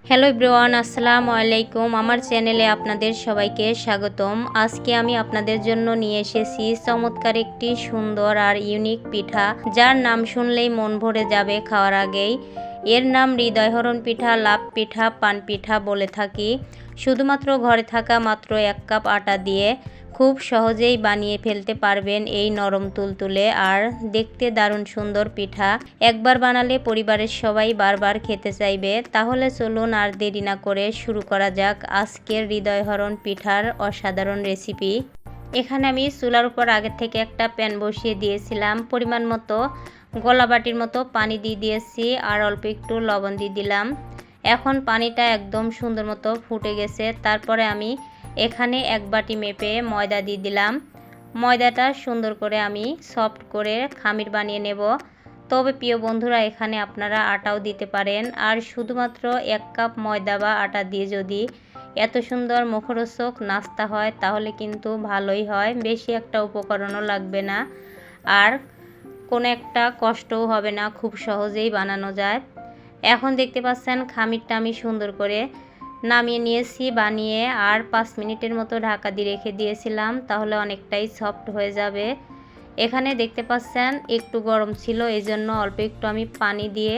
Hello everyone, আসসালামু আলাইকুম। আমার চ্যানেলে আপনাদের সবাইকে স্বাগতম। আজকে আমি আপনাদের জন্য নিয়ে এসেছি চমৎকার একটি সুন্দর আর ইউনিক পিঠা, যার নাম শুনলেই মন ভরে যাবে খাওয়ার আগেই। এর নাম হৃদয়হরণ পিঠা, লাভ পিঠা, পান পিঠা বলে থাকি। শুধুমাত্র ঘরে থাকা মাত্র 1 কাপ আটা দিয়ে খুব সহজেই বানিয়ে ফেলতে পারবেন এই নরম তুলতুলে আর দেখতে দারুণ সুন্দর পিঠা। একবার বানালে পরিবারের সবাই বারবার খেতে চাইবে। তাহলে চলুন আর দেরি না করে শুরু করা যাক আজকের হৃদয়হরণ পিঠার অসাধারণ রেসিপি। এখানে আমি চুলার উপর আগের থেকে একটা প্যান বসিয়ে দিয়েছিলাম। পরিমাণ মতো গলা বাটির মতো পানি দিয়ে দিয়েছি আর অল্প একটু লবণ দিয়ে দিলাম। এখন পানিটা একদম সুন্দর মতো ফুটে গেছে। তারপরে আমি এখানে 1 বাটি মেপে ময়দা দিয়ে দিলাম। ময়দাটা সুন্দর করে আমি সফট করে খামির বানিয়ে নেব। তবে প্রিয় বন্ধুরা, এখানে আপনারা আটাও দিতে পারেন। আর শুধুমাত্র 1 কাপ ময়দা বা আটা দিয়ে যদি এত সুন্দর মুখরোচক নাস্তা হয় তাহলে কিন্তু ভালোই হয়। বেশি একটা উপকরণও লাগবে না আর কোনো একটা কষ্টও হবে না, খুব সহজেই বানানো যায়। এখন দেখতে পাচ্ছেন খামিরটা আমি সুন্দর করে নামিয়ে নিয়েছি বানিয়ে, আর 5 মিনিটের মতো ঢাকা দিয়ে রেখে দিয়েছিলাম, তাহলে অনেকটাই সফট হয়ে যাবে। এখানে দেখতে পাচ্ছেন একটু গরম ছিল, এই জন্য অল্প একটু আমি পানি দিয়ে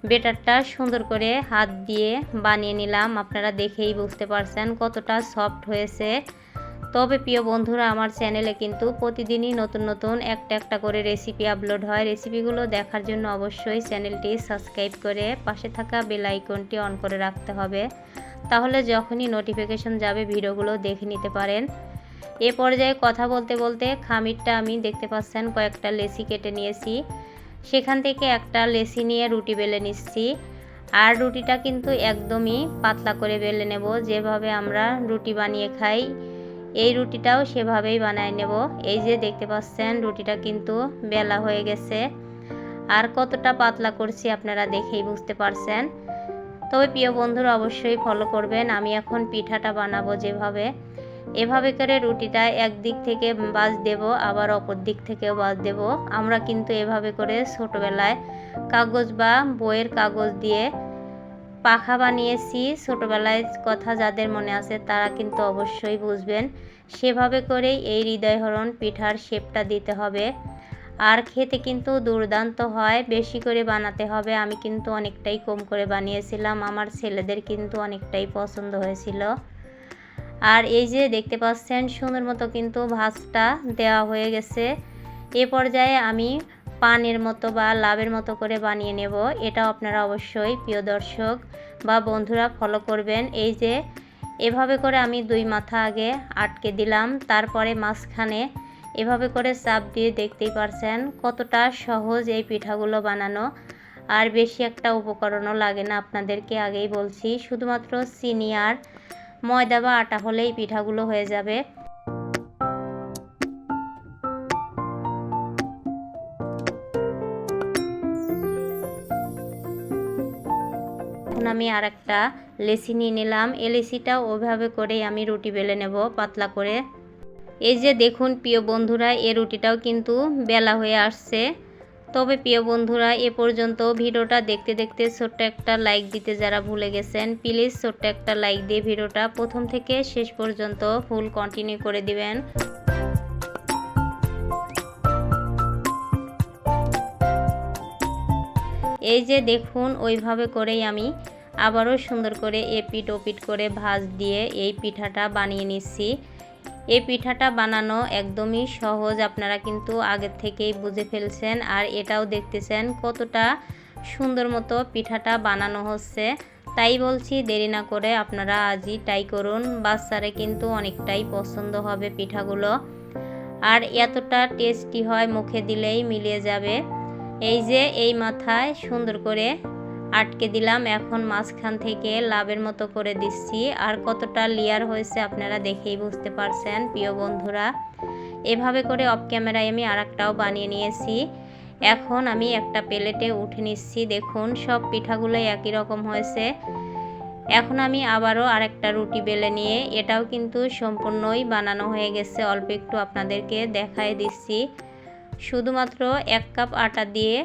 বেটারটা সুন্দর করে হাত দিয়ে বানিয়ে নিলাম। আপনারা দেখেই বুঝতে পারছেন কতটা সফট হয়েছে। তবে প্রিয় বন্ধুরা, আমার চ্যানেলে কিন্তু প্রতিদিনই নতুন নতুন একটা করে রেসিপি আপলোড হয়। রেসিপিগুলো দেখার জন্য অবশ্যই চ্যানেলটি সাবস্ক্রাইব করে পাশে থাকা বেল আইকনটি অন করে রাখতে হবে, তাহলে যখনই নোটিফিকেশন যাবে ভিডিওগুলো দেখে নিতে পারেন। এ পর্যায়ে কথা বলতে বলতে খামিরটা আমি দেখতে পাচ্ছেন কয়েকটা লেচি কেটে নিয়েছি। সেখান থেকে একটা লেচি নিয়ে রুটি বেলে নিচ্ছি। আর রুটিটা কিন্তু একদমই পাতলা করে বেলে নেব, যেভাবে আমরা রুটি বানিয়ে খাই এই রুটিটাও সেভাবেই বানায় নেব। এই যে দেখতে পাচ্ছেন রুটিটা কিন্তু বেলা হয়ে গেছে, আর কতটা পাতলা করছি আপনারা দেখেই বুঝতে পারছেন। তবে প্রিয় বন্ধুরা, অবশ্যই ফলো করবেন। আমি এখন পিঠাটা বানাবো যেভাবে, এভাবে করে রুটিটা একদিক থেকে বাজ দেব, আবার অপর দিক থেকেও বাজ দেব। আমরা কিন্তু এভাবে করে ছোটোবেলায় কাগজ বা বইয়ের কাগজ দিয়ে পাখা বানিয়েছি। ছোটোবেলায় কথা যাদের মনে আছে তারা কিন্তু অবশ্যই বুঝবেন। সেভাবে করেই এই হৃদয়হরণ পিঠার শেপটা দিতে হবে, আর খেতে কিন্তু দুর্দান্ত হয়। বেশি করে বানাতে হবে। আমি কিন্তু অনেকটাই কম করে বানিয়েছিলাম, আমার ছেলেদের কিন্তু অনেকটাই পছন্দ হয়েছিল। আর এই যে দেখতে পাচ্ছেন সুন্দর মতো কিন্তু ভাঁজটা দেওয়া হয়ে গেছে। এ পর্যায়ে আমি পানের মতো বা লাভের মতো করে বানিয়ে নেব। এটাও আপনারা অবশ্যই প্রিয় দর্শক বা বন্ধুরা ফলো করবেন। এই যে এভাবে করে আমি 2 মাথা আগে আটকে দিলাম, তারপরে মাঝখানে এভাবে করে চাপ দিয়ে দেখতেই পারছেন কতটা সহজ এই পিঠাগুলো বানানো। আর বেশি একটা উপকরণও লাগে না, আপনাদেরকে আগেই বলছি। শুধুমাত্র চিনি আর ময়দা বা আটা হলেই পিঠাগুলো হয়ে যাবে। এখন আমি আর একটা লেচি নিয়ে নিলাম। এই লেচিটাও ওইভাবে করেই আমি রুটি বেলে নেব পাতলা করে। এই যে দেখুন প্রিয় বন্ধুরা, এই রুটিটাও কিন্তু বেলা হয়ে আসছে। তবে প্রিয় বন্ধুরা, এ পর্যন্ত ভিডিওটা দেখতে দেখতে ছোট্ট একটা লাইক দিতে যারা ভুলে গেছেন, প্লিজ ছোট্ট একটা লাইক দিয়ে ভিডিওটা প্রথম থেকে শেষ পর্যন্ত ফুল কন্টিনিউ করে দিবেন। এই যে দেখুন ওইভাবে করেই আমি আবারও সুন্দর করে এপিট ওপিট করে ভাঁজ দিয়ে এই পিঠাটা বানিয়ে নিচ্ছি। এই পিঠাটা বানানো একদমই সহজ, আপনারা কিন্তু আগের থেকেই বুঝে ফেলছেন। আর এটাও দেখতেছেন কতটা সুন্দর মতো পিঠাটা বানানো হচ্ছে। তাই বলছি দেরি না করে আপনারা আজই ট্রাই করুন, বাচ্চারা কিন্তু অনেকটাই পছন্দ হবে পিঠাগুলো। আর এতটা টেস্টি হয়, মুখে দিলেই মিলিয়ে যাবে। এই যে এই মাথায় সুন্দর করে আটকে দিলাম, এখন মাঝখান থেকে লাভের মতো করে দিচ্ছি। আর কতটা লেয়ার হয়েছে আপনারা দেখেই বুঝতে পারছেন প্রিয় বন্ধুরা। এভাবে করে অফ ক্যামেরায় আমি আরেকটাও বানিয়ে নিয়েছি। এখন আমি একটা প্লেটে উঠে নিচ্ছি। দেখুন সব পিঠাগুলো একই রকম হয়েছে। এখন আমি আবারও আরেকটা রুটি বেলে নিয়ে এটাও কিন্তু সম্পূর্ণই বানানো হয়ে গেছে। অল্প একটু আপনাদেরকে দেখাই দিচ্ছি। শুধুমাত্র 1 কাপ আটা দিয়ে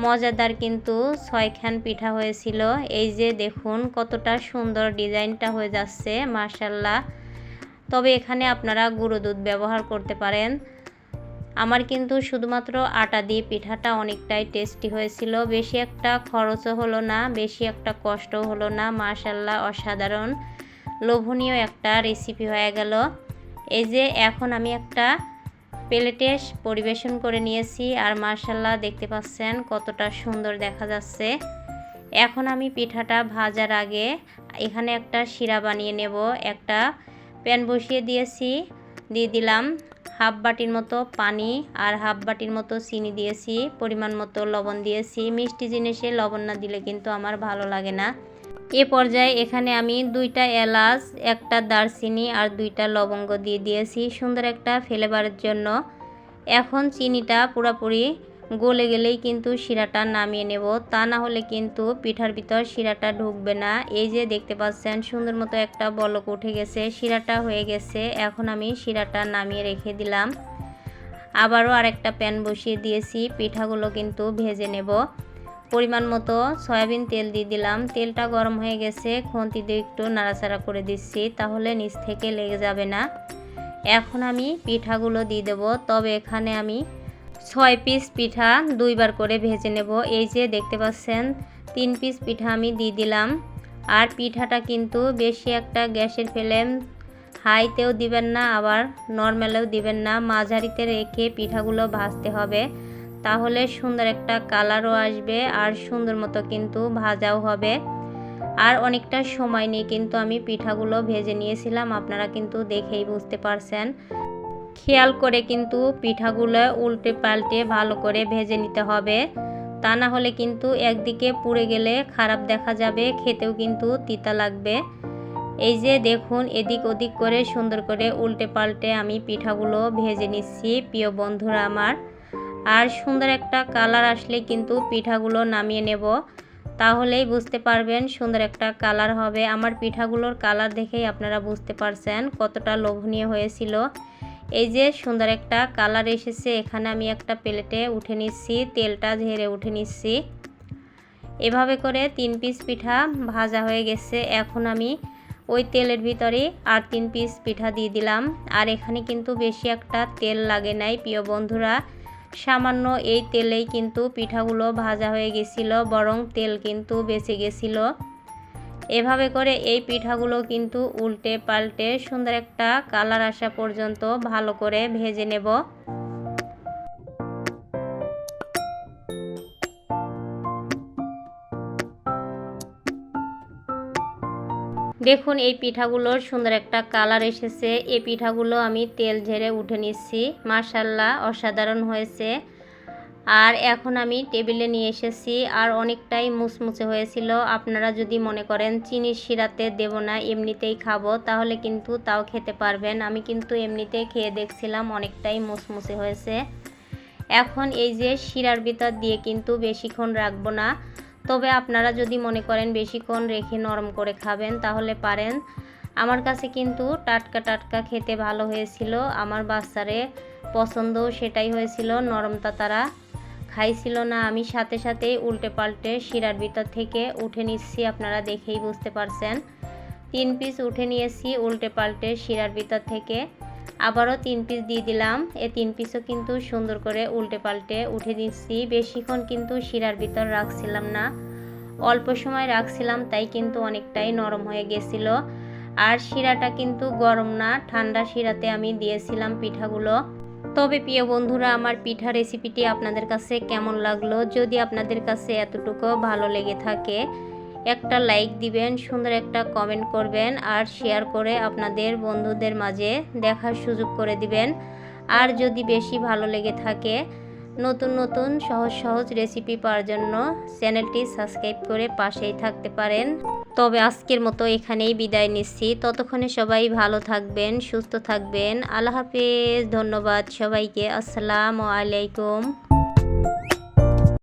মজাদার কিন্তু 6খান পিঠা হয়েছিল। এই যে দেখুন কতটা সুন্দর ডিজাইনটা হয়ে যাচ্ছে মাশাআল্লাহ। তবে এখানে আপনারা গুঁড়ো দুধ ব্যবহার করতে পারেন। আমার কিন্তু শুধুমাত্র আটা দিয়ে পিঠাটা অনেকটাই টেস্টি হয়েছিল। বেশি একটা খরচও হলো না, বেশি একটা কষ্টও হলো না। মাশাআল্লাহ অসাধারণ লোভনীয় একটা রেসিপি হয়ে গেল। এই যে এখন আমি একটা প্লেটে পরিবেশন করে নিয়েছি আর মাশাআল্লাহ দেখতে পাচ্ছেন কতটা সুন্দর দেখা যাচ্ছে। এখন আমি পিঠাটা ভাজার আগে এখানে একটা শিরা বানিয়ে নেব। একটা প্যান বসিয়ে দিয়েছি, দিয়ে দিলাম হাফ বাটির মতো পানি আর হাফ বাটির মতো চিনি দিয়েছি, পরিমাণ মতো লবণ দিয়েছি। মিষ্টি জিনিসে লবণ না দিলে কিন্তু আমার ভালো লাগে না। এ পর্যায়ে এখানে আমি 2টা এলাচ, একটা দারচিনি আর 2টা লবঙ্গ দিয়ে দিয়েছি সুন্দর একটা ফ্লেভারের জন্য। এখন চিনিটা পুরোপুরি গলে গেলেই কিন্তু শিরাটা নামিয়ে নেব, তা না হলে কিন্তু পিঠার ভিতর শিরাটা ঢুকবে না। এই যে দেখতে পাচ্ছেন সুন্দর মতো একটা বলক উঠে গেছে, শিরাটা হয়ে গেছে। এখন আমি শিরাটা নামিয়ে রেখে দিলাম। আবারও আরেকটা প্যান বসিয়ে দিয়েছি, পিঠাগুলো কিন্তু ভেজে নেব। পরিমাণ মতো সয়াবিন তেল দিয়ে দিলাম। তেলটা গরম হয়ে গেছে, খুন্তি দিয়ে একটু নাড়াচাড়া করে দিচ্ছি, তাহলে নিচ থেকে লেগে যাবে না। এখন আমি পিঠাগুলো দিয়ে দেব। তবে এখানে আমি 6 পিস পিঠা 2বার করে ভেজে নেব। এই যে দেখতে পাচ্ছেন 3 পিস পিঠা আমি দিয়ে দিলাম। আর পিঠাটা কিন্তু বেশি একটা গ্যাসের ফ্লেম হাইতেও দিবেন না, আবার নর্মালেও দিবেন না, মাঝারিতে রেখে পিঠাগুলো ভাজতে হবে। তাহলে সুন্দর একটা কালারও আসবে আর সুন্দর মতো কিন্তু ভাজাও হবে। আর অনেকটা সময় নিয়ে কিন্তু আমি পিঠাগুলো ভেজে নিয়েছিলাম, আপনারা কিন্তু দেখেই বুঝতে পারছেন। খেয়াল করে কিন্তু পিঠাগুলো উল্টে পাল্টে ভালো করে ভেজে নিতে হবে, তা না হলে কিন্তু একদিকে পুড়ে গেলে খারাপ দেখা যাবে, খেতেও কিন্তু তিতা লাগবে। এই যে দেখুন এদিক ওদিক করে সুন্দর করে উল্টে পাল্টে আমি পিঠাগুলো ভেজে নিচ্ছি প্রিয় বন্ধুরা আমার। আর সুন্দর একটা কালার আসলে কিন্তু পিঠাগুলো নামিয়ে নেব, তাহলেই বুঝতে পারবেন সুন্দর একটা কালার হবে। আমার পিঠাগুলোর কালার দেখেই আপনারা বুঝতে পারছেন কতটা লোভনীয় হয়েছিল। এই যে সুন্দর একটা কালার এসেছে। এখানে আমি একটা প্লেটে উঠে নিচ্ছি, তেলটা ঝেড়ে উঠে নিচ্ছি। এভাবে করে 3 পিস পিঠা ভাজা হয়ে গেছে। এখন আমি ওই তেলের ভিতরে আর 3 পিস পিঠা দিয়ে দিলাম। আর এখানে কিন্তু বেশি একটা তেল লাগে নাই প্রিয় বন্ধুরা, সামান্য এই তেলেই কিন্তু পিঠাগুলো ভাজা হয়ে গেছিল, বরং তেল কিন্তু বেঁচে গেছিল। এভাবে করে এই পিঠাগুলো কিন্তু উল্টে পাল্টে সুন্দর একটা কালার আসা পর্যন্ত ভালো করে ভেজে নেব। দেখুন এই পিঠাগুলোর সুন্দর একটা কালার এসেছে। এই পিঠাগুলো আমি তেল ঝেড়ে উঠে নিচ্ছি। মাশাআল্লাহ অসাধারণ হয়েছে। আর এখন আমি টেবিলে নিয়ে এসেছি। আর অনেকটাই মুচমুচে হয়েছিল। আপনারা যদি মনে করেন চিনির শিরাতে দেব না, এমনিতেই খাবো, তাহলে কিন্তু তাও খেতে পারবেন। আমি কিন্তু এমনিতেই খেয়ে দেখছিলাম, অনেকটাই মুচমুচে হয়েছে। এখন এই যে শিরার ভিতর দিয়ে কিন্তু বেশিক্ষণ রাখবো না, তবে আপনারা যদি মনে করেন বেশিক্ষণ রেখে নরম করে খাবেন তাহলে পারেন। আমার কাছে কিন্তু টাটকা টাটকা খেতে ভালো হয়েছিল, আমার বাচ্চারে পছন্দও সেটাই হয়েছিল, নরমটা তারা খাইছিল না। আমি সাথে সাথেই উল্টে পাল্টে শিরার ভিতর থেকে উঠে নিচ্ছি, আপনারা দেখেই বুঝতে পারছেন। 3 পিস উঠে নিয়েছি উল্টে পাল্টে শিরার ভিতর থেকে। আবারও 3 পিস দিয়ে দিলাম। এই 3 পিসও কিন্তু সুন্দর করে উল্টে পাল্টে উঠে দিচ্ছি। বেশিক্ষণ কিন্তু শিরার ভিতর রাখছিলাম না, অল্প সময় রাখছিলাম, তাই কিন্তু অনেকটাই নরম হয়ে গেছিল। আর শিরাটা কিন্তু গরম না, ঠান্ডা শিরাতে আমি দিয়েছিলাম পিঠাগুলো। তবে প্রিয় বন্ধুরা আমার পিঠা রেসিপিটি আপনাদের কাছে কেমন লাগলো? যদি আপনাদের কাছে এতটুকু ভালো লেগে থাকে একটা লাইক দিবেন, সুন্দর একটা কমেন্ট করবেন আর শেয়ার করে আপনাদের বন্ধুদের মাঝে দেখার সুযোগ করে দিবেন। আর যদি বেশি ভালো লেগে থাকে নতুন নতুন সহজ সহজ রেসিপি পাওয়ার জন্য চ্যানেলটি সাবস্ক্রাইব করে পাশেই থাকতে পারেন। তবে আজকের মতো এখানেই বিদায় নিচ্ছি। ততক্ষণে সবাই ভালো থাকবেন, সুস্থ থাকবেন। আল্লাহ হাফেজ। ধন্যবাদ সবাইকে। আসসালামু আলাইকুম।